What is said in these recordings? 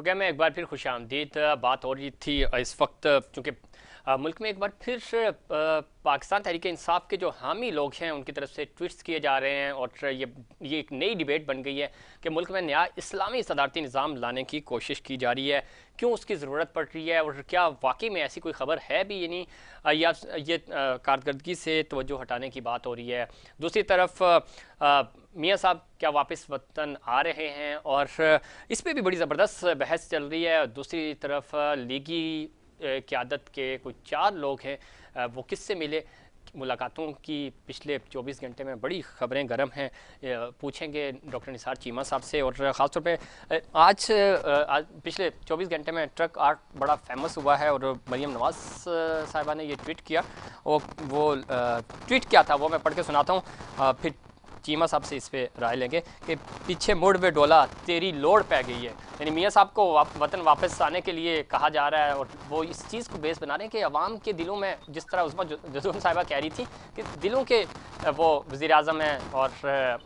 Programme میں ایک بار پھر خوش آمدید. بات ہو رہی تھی اس وقت چونکہ ملک میں ایک بار پھر پاکستان تحریک انصاف کے جو حامی لوگ ہیں ان کی طرف سے ٹویٹس کیے جا رہے ہیں اور یہ ایک نئی ڈیبیٹ بن گئی ہے کہ ملک میں نیا اسلامی صدارتی نظام لانے کی کوشش کی جا رہی ہے. کیوں اس کی ضرورت پڑ رہی ہے اور کیا واقعی میں ایسی کوئی خبر ہے بھی یعنی یا یہ کارکردگی سے توجہ ہٹانے کی بات ہو رہی ہے. دوسری طرف میاں صاحب کیا واپس وطن آ رہے ہیں اور اس پہ بھی بڑی زبردست بحث چل رہی ہے. دوسری طرف لیگی قیادت کے کچھ 4 لوگ ہیں وہ کس سے ملے, ملاقاتوں کی پچھلے 24 گھنٹے میں بڑی خبریں گرم ہیں. پوچھیں گے ڈاکٹر نثار چیمہ صاحب سے. اور خاص طور پہ آج پچھلے 24 گھنٹے میں ٹرک آرٹ بڑا فیمس ہوا ہے اور مریم نواز صاحبہ نے یہ ٹویٹ کیا. وہ ٹویٹ کیا تھا وہ میں پڑھ کے سناتا ہوں, پھر چیمہ صاحب سے اس پہ رائے لیں گے کہ پیچھے مڑ وے ڈولا تیری لوڑ پہ گئی ہے. یعنی میاں صاحب کو وطن واپس آنے کے لیے کہا جا رہا ہے اور وہ اس چیز کو بیس بنا رہے ہیں کہ عوام کے دلوں میں, جس طرح عظمیٰ جزون صاحبہ کہہ رہی تھی کہ دلوں کے وہ وزیر اعظم ہیں اور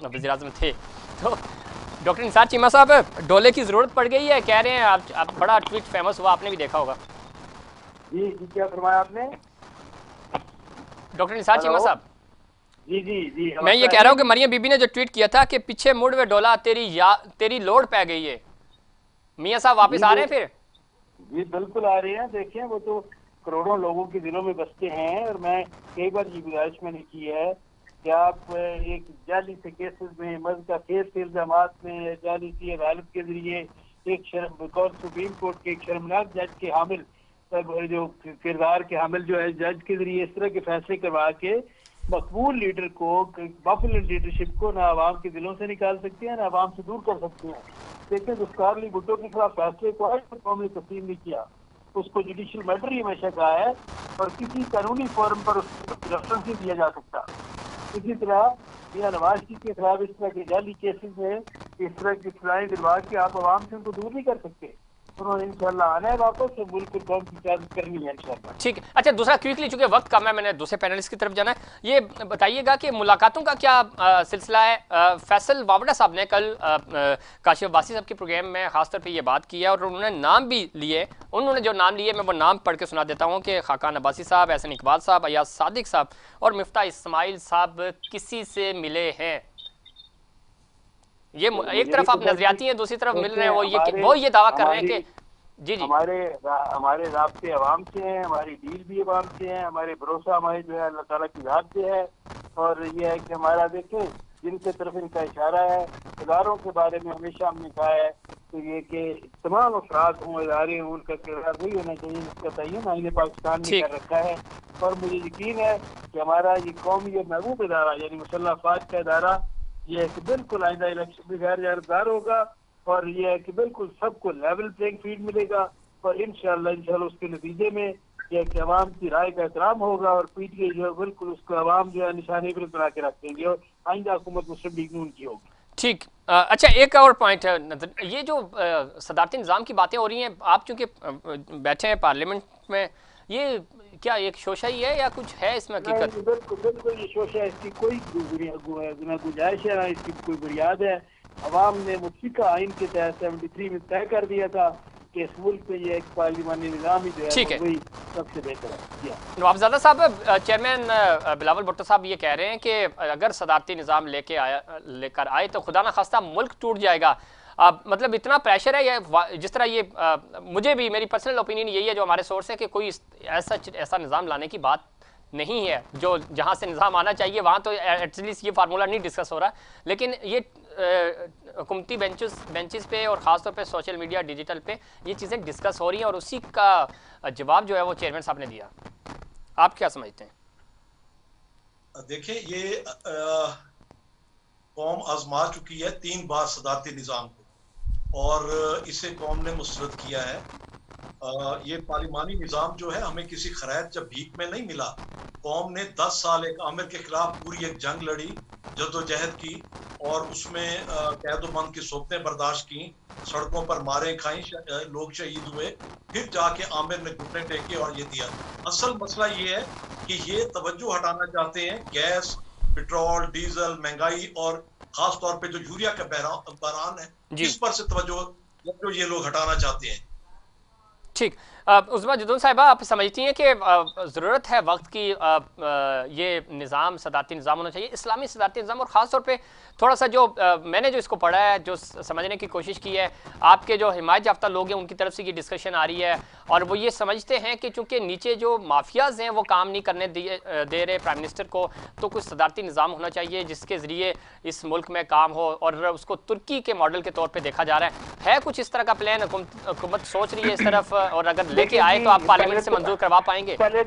وزیر اعظم تھے. تو ڈاکٹر نثار چیمہ صاحب ڈولے کی ضرورت پڑ گئی ہے کہہ رہے ہیں, آپ بڑا ٹویٹ فیمس ہوا, آپ نے بھی دیکھا ہوگا. جی کیا فرمایا آپ نے ڈاکٹر نثار چیمہ صاحب؟ جی جی جی میں یہ کہہ رہا ہوں کہ مریم بی بی نے جو ٹویٹ کیا تھا کہ پیچھے مڑ وے ڈولا تیری لوڑ پہ گئی ہے, میاں صاحب واپس آ رہے ہیں پھر؟ جی بالکل آ رہے ہیں. دیکھیں وہ تو کروڑوں لوگوں کے دلوں میں بستے ہیں اور میں کئی بار یہ گزارش میں نے کی ہے کہ آپ ایک جعلی سے کیسز میں مرض کا کیس کے الزامات میں جعلی سی عدالت کے ذریعے ایک سپریم کورٹ کے ایک شرمناک جج کے حامل جو کردار کے حامل جو ہے جج کے ذریعے اس طرح کے فیصلے کروا کے مقبول لیڈر کو, پاپولر لیڈرشپ کو نہ عوام کے دلوں سے نکال سکتے ہیں نہ عوام سے دور کر سکتے ہیں. دیکھیں ذوالفقار علی بھٹو کے خلاف فیصلے کو آج تک قوم نے تسلیم نہیں کیا, اس کو جوڈیشل میٹر ہی ہمیشہ کہا ہے اور کسی قانونی فورم پر اس کو ریفرنس نہیں دیا جا سکتا. اسی طرح میاں نواز شریف کے خلاف اس طرح کے جعلی کیسز میں اس طرح کی اطلاعی دلوا کے آپ عوام سے ان کو دور نہیں کر سکتے. انہوں نے انشاءاللہ آنا ہے واپس اور ملک کو قوم کی قیادت کرنی ہے انشاءاللہ. ٹھیک ہے. اچھا دوسرا کوئکلی چونکہ وقت کم ہے, میں نے دوسرے پینلسٹ کی طرف جانا ہے, یہ بتائیے گا کہ ملاقاتوں کا کیا سلسلہ ہے؟ فیصل واوڈا صاحب نے کل کاشف عباسی صاحب کے پروگرام میں خاص طور پہ یہ بات کی ہے اور انہوں نے نام بھی لیے. انہوں نے جو نام لیے میں وہ نام پڑھ کے سنا دیتا ہوں کہ خاقان عباسی صاحب, احسن اقبال صاحب, ایاز صادق صاحب اور مفتاح اسماعیل صاحب کسی سے ملے ہیں. یہ ایک طرف آپ نظریاتی ہیں, دوسری طرف مل رہے ہیں, وہ یہ دعویٰ کر رہے ہیں کہ جی ہمارے رابطے عوام سے ہیں, ہماری ڈیل بھی عوام سے ہیں, ہمارے بھروسہ ہمارے جو ہے اللہ تعالیٰ کی ذات سے ہے. اور یہ ہے کہ ہمارا دیکھیں جن کے طرف ان کا اشارہ ہے, اداروں کے بارے میں ہمیشہ ہم نے کہا ہے تو یہ کہ تمام افراد ہوں, ادارے ہوں, ان کا کردار وہی ہونا چاہیے جس کا تعین آئین پاکستان نے کر رکھا ہے. اور مجھے یقین ہے کہ ہمارا یہ قومی اور محبوب ادارہ یعنی مسلح افواج کا ادارہ یہ ہے کہ بالکل آئندہ الیکشن بھی غیر جانبدار ہوگا اور یہ ہے کہ بالکل سب کو لیول پلینگ فیلڈ ملے گا اور انشاءاللہ اس کے نتیجے میں یہ کہ عوام کی رائے کا احترام ہوگا اور پی ٹی آئی جو ہے بالکل اس کو عوام جو ہے نشانی پر بنا کے رکھ دیں گے اور آئندہ حکومت مسلم لیگ نون کی ہوگی. ٹھیک. اچھا ایک اور پوائنٹ ہے, یہ جو صدارتی نظام کی باتیں ہو رہی ہیں, آپ چونکہ بیٹھے ہیں پارلیمنٹ میں, یہ کیا ایک شوشائی ہے یا کچھ ہے اس میں حقیقت؟ بالکل یہ شوشا ہے, اس کی کوئی گنجائش ہے, اس کی کوئی بنیاد ہے. عوام نے موسیقی آئین کے تحت 73 میں طے کر دیا تھا کہ اس ملک میں یہ ایک پارلیمانی نظام ہی جو ہے وہی سب سے بہتر ہے. نوابزادہ صاحب, چیئرمین بلاول بھٹو صاحب یہ کہہ رہے ہیں کہ اگر صدارتی نظام لے کر آئے تو خدا نخواستہ ملک ٹوٹ جائے گا. مطلب اتنا پریشر ہے, یہ جس طرح یہ مجھے بھی میری پرسنل اوپینین یہی ہے جو ہمارے سورس ہے کہ کوئی ایسا نظام لانے کی بات نہیں ہے. جو جہاں سے نظام آنا چاہیے وہاں تو ایٹ لیسٹ یہ فارمولہ نہیں ڈسکس ہو رہا, لیکن یہ حکومتی بینچز پہ اور خاص طور پہ سوشل میڈیا ڈیجیٹل پہ یہ چیزیں ڈسکس ہو رہی ہیں اور اسی کا جواب جو ہے وہ چیئرمین صاحب نے دیا. آپ کیا سمجھتے ہیں؟ دیکھیں یہ قوم آزما چکی ہے 3 بار صدارتی نظام کو اور اسے قوم نے مسترد کیا ہے. یہ پارلیمانی نظام جو ہے ہمیں کسی خرائط جب بھیک میں نہیں ملا. قوم نے 10 سال ایک آمر کے خلاف پوری ایک جنگ لڑی, جدوجہد کی اور اس میں قید و بند کی صورتیں برداشت کی, سڑکوں پر ماریں کھائیں, لوگ شہید ہوئے, پھر جا کے عامر نے گھٹنے ٹیکے اور یہ دیا. اصل مسئلہ یہ ہے کہ یہ توجہ ہٹانا چاہتے ہیں گیس, پٹرول, ڈیزل, مہنگائی اور خاص طور پہ جو یوریا کا بحران ہے اس پر سے توجہ जो ये लोग हटाना चाहते हैं। ठीक। उस्मा जदून साहिबा, आप समझती हैं कि ज़रूरत है वक्त की ये निज़ाम, सदाती निज़ाम होना चाहिए, इस्लामी सदाती निज़ाम, और ख़ास तौर पे थोड़ा सा जो मैंने जो इसको पढ़ा है, जो समझने की कोशिश की है, आपके जो हिमायत याफ्ता लोग हैं उनकी तरफ से ये डिस्कशन आ रही है, और वो ये समझते हैं कि चूँकि नीचे जो माफियाज़ हैं वो काम नहीं करने दे रहे प्राइम मिनिस्टर को, तो कुछ सदारती निज़ाम होना चाहिए जिसके ज़रिए इस मुल्क में काम हो, और उसको तुर्की के मॉडल के तौर पर देखा जा रहा है कुछ इस तरह का प्लान हुकूमत सोच रही है इस तरफ, और अगर लेके आए तो आप पार्लियामेंट से मंजूर करवा पाएंगे? पहले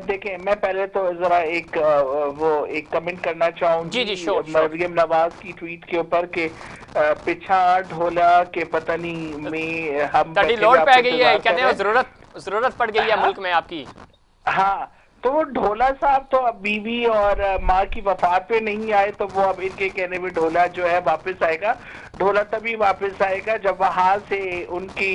देखें, मैं पहले तो जरा एक कमेंट करना चाहूँ जी श्योर। मरियम नवाज की ट्वीट के ऊपर के पिछाड़ ढोला के पता नहीं में हम लोड पै गई है, कहते हैं जरूरत पड़ गई है मुल्क में आपकी। हाँ, तो ढोला साहब तो अब बीवी और माँ की वफात पे नहीं आए, तो वो अब इनके कहने में ढोला जो है वापस आएगा। ढोला तभी वापस आएगा जब वहां से उनकी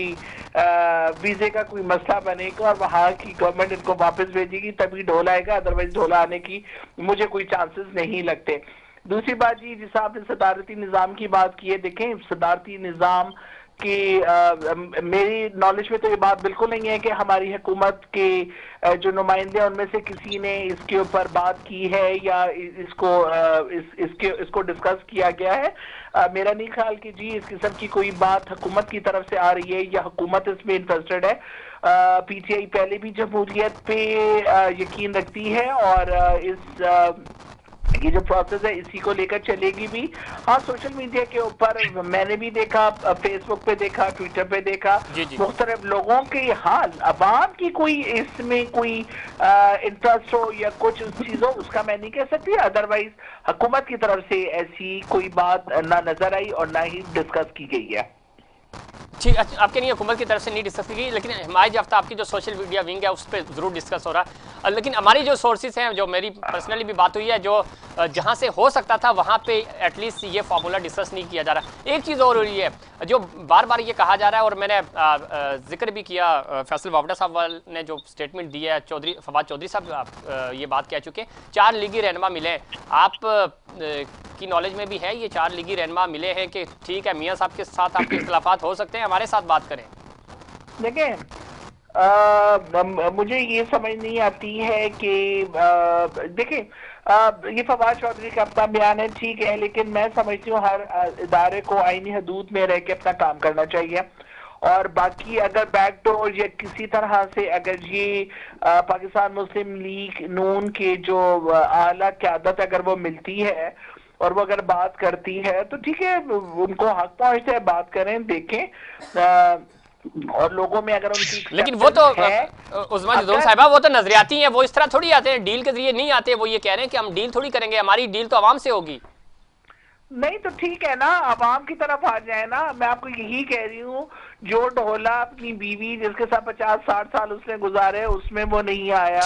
वीजे का कोई मसला बनेगा और वहां की गवर्नमेंट इनको वापस भेजेगी, तभी ढोला आएगा, अदरवाइज ढोला आने की मुझे कोई चांसेस नहीं लगते। दूसरी बात जी, जिस आपने सदारती निज़ाम की बात की है, देखें सदारती निज़ाम कि मेरी नॉलेज में तो ये बात बिल्कुल नहीं है कि हमारी हुकूमत के जो नुमाइंदे उनमें से किसी ने इसके ऊपर बात की है या इसको डिस्कस किया गया है। मेरा नहीं ख्याल कि जी इस किस्म की कोई बात हुकूमत की तरफ से आ रही है या हुकूमत इसमें इंटरेस्टेड है। पीटीआई पहले भी जमहूरियत पे यकीन रखती है और ये जो प्रोसेस है इसी को लेकर चलेगी भी। हाँ, सोशल मीडिया के ऊपर मैंने भी देखा, फेसबुक पे देखा, ट्विटर पे देखा, मुख्तलिफ लोगों के हाल अवाम की कोई इसमें कोई इंटरेस्ट हो या कुछ चीज़ों उसका मैं नहीं कह सकती, अदरवाइज हुकूमत की तरफ से ऐसी कोई बात ना नजर आई और ना ही डिस्कस की गई है। ठीक, आपके नहीं हुकूमत की तरफ से नहीं डिस्कस की, लेकिन हिमायत याफ्ता आपकी जो सोशल मीडिया विंग है उस पर ज़रूर डिस्कस हो रहा है। लेकिन हमारी जो सोर्सेज हैं, जो मेरी पर्सनली भी बात हुई है, जो जहाँ से हो सकता था वहाँ पे एटलीस्ट ये फार्मूला डिस्कस नहीं किया जा रहा। एक चीज़ और हो रही है, जो बार बार ये कहा जा रहा है, और मैंने जिक्र भी किया, फैसल वावड़ा साहब ने जो स्टेटमेंट दी है, फवाद चौधरी साहब ये बात कह चुके, 4 लीगी रहनुमा मिले। आप की नॉलेज में भी है ये 4 लीगी रहनुमा मिले हैं कि ठीक है मियाँ साहब के साथ आपके इख्तिलाफात हो सकते हैं, हमारे साथ बात करें? देखें, मुझे ये समझ नहीं आती है कि देखें, ये फवाद चौधरी का अपना बयान है, ठीक है, लेकिन मैं समझती हूँ हर इदारे को आईनी हदूद में रह के अपना काम करना चाहिए। और बाकी अगर बैकडोर या किसी तरह से अगर ये पाकिस्तान मुस्लिम लीग नून के जो आला क़यादत अगर वो मिलती है और वो अगर बात करती है तो ठीक है, उनको हक पहुंचता है, बात करें, देखें, और लोगों में अगर उनकी, लेकिन वो तो उस्मा जदून साहिबा वो तो नजरियाती हैं, वो इस तरह थोड़ी आते हैं, डील के जरिए नहीं आते। वो ये कह रहे हैं कि हम डील थोड़ी करेंगे, हमारी डील तो आवाम से होगी। नहीं तो ठीक है ना, आवाम की तरफ आ जाए ना। मैं आपको यही कह रही हूँ, जो ढोला अपनी बीवी जिसके साथ 50-60 साल उसने गुजारे उसमें वो नहीं आया,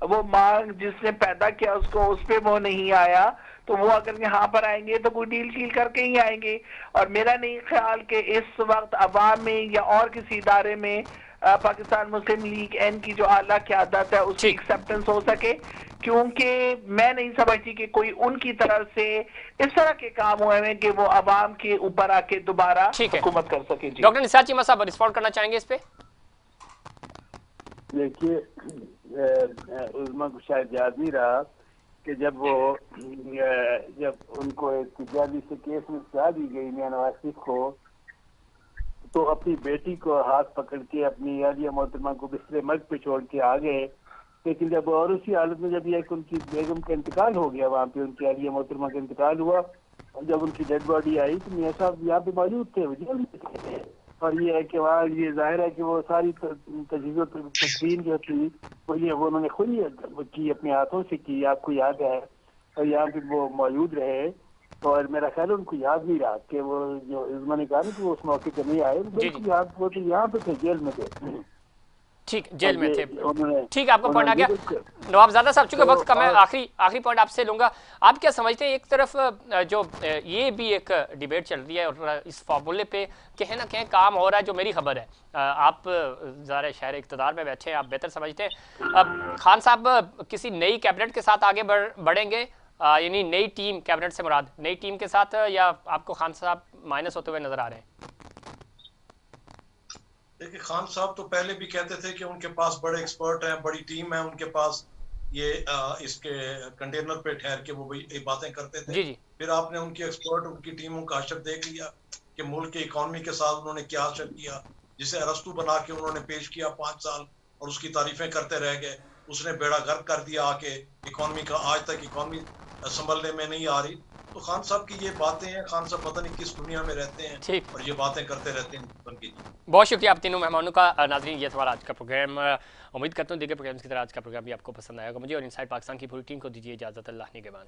वो माँ जिसने पैदा किया उसको उस पे वो नहीं आया, तो वो अगर यहाँ पर आएंगे तो कोई डील कील करके ही आएंगे। और मेरा नहीं ख्याल कि इस वक्त अवाम में या और किसी इदारे में पाकिस्तान मुस्लिम लीग एन की जो आला क़यादत है उसकी एक्सेप्टेंस हो सके, क्योंकि मैं नहीं समझती कि कोई उनकी तरफ से इस तरह के काम हुए हैं कि वो अवाम के ऊपर आके दोबारा हुकूमत कर सके। डॉक्टर निसार चीमा साहब रिस्पॉन्ड करना चाहेंगे इस पे? देखिए, उस्मा को शायद याद नहीं रहा कि जब उनको एक जाली से केस में सजा दी गई मियां नवाज शरीफ को, तो अपनी बेटी को हाथ पकड़ के अपनी आलिया मोहतरमा को बिस्तरे मर्ग पे छोड़ के आ गए। लेकिन जब और उसी हालत में जब एक उनकी बेगम का इंतकाल हो गया, वहाँ पे उनकी आलिया मोहतरमा का इंतकाल हुआ, और जब उनकी डेड बॉडी आई तो मियां साहब यहाँ पे मौजूद थे, जेल में थे। और ये है कि वहाँ ये जाहिर है कि वो सारी तजवीज़ तस्वीर जो थी वो उन्होंने खुद ही की, अपने हाथों से की, आपको याद है, और यहाँ पे वो मौजूद रहे। और मेरा ख्याल उनको याद नहीं रहा कि वो जो उस्मा ने कहा ना कि वो उस मौके पर नहीं आए, बिल्कुल याद, वो तो यहाँ पे थे, जेल में थे। ठीक, जेल में थे। ठीक, आपका पॉइंट आ गया। नवाबजादा साहब, चूंकि वक्त कम है, आखिरी पॉइंट आपसे लूंगा। आप क्या समझते हैं, एक तरफ जो ये भी एक डिबेट चल रही है और इस फार्मूले पे कहीं ना कहीं काम हो रहा है, जो मेरी खबर है, आप ज़ाहिर शहर इक़्तिदार में बैठे हैं, आप बेहतर समझते हैं, अब खान साहब किसी नई कैबिनेट के साथ आगे बढ़ेंगे, यानी नई टीम, कैबिनेट से मुराद नई टीम के साथ, या आपको खान साहब माइनस होते हुए नजर आ रहे हैं? देखिए खान साहब तो पहले भी कहते थे कि उनके पास बड़े एक्सपर्ट हैं, बड़ी टीम है उनके पास, ये इसके कंटेनर पे ठहर के वो भी ये बातें करते थे। जी जी। फिर आपने उनकी एक्सपर्ट, उनकी टीमों का हशर देख लिया कि मुल्क की इकॉनमी के साथ उन्होंने क्या हशर किया, जिसे अरस्तू बना के उन्होंने पेश किया 5 साल और उसकी तारीफें करते रह गए। उसने बेड़ा गर्क कर दिया आके इकॉनमी का, आज तक इकॉनमी संभलने में नहीं आ रही। तो खान साहब की ये बातें हैं, खान साहब पता नहीं किस दुनिया में रहते हैं ठीक, और ये बातें करते रहते हैं बन की। बहुत शुक्रिया आप तीनों मेहमानों का। नाज़रीन ये था आज का प्रोग्राम। उम्मीद करता हूँ दीगर प्रोग्राम्स की तरह आज का प्रोग्राम भी आपको पसंद आएगा। मुझे और इनसाइड पाकिस्तान की पूरी टीम को दीजिए इजाज़त। अल्लाह निगहबान।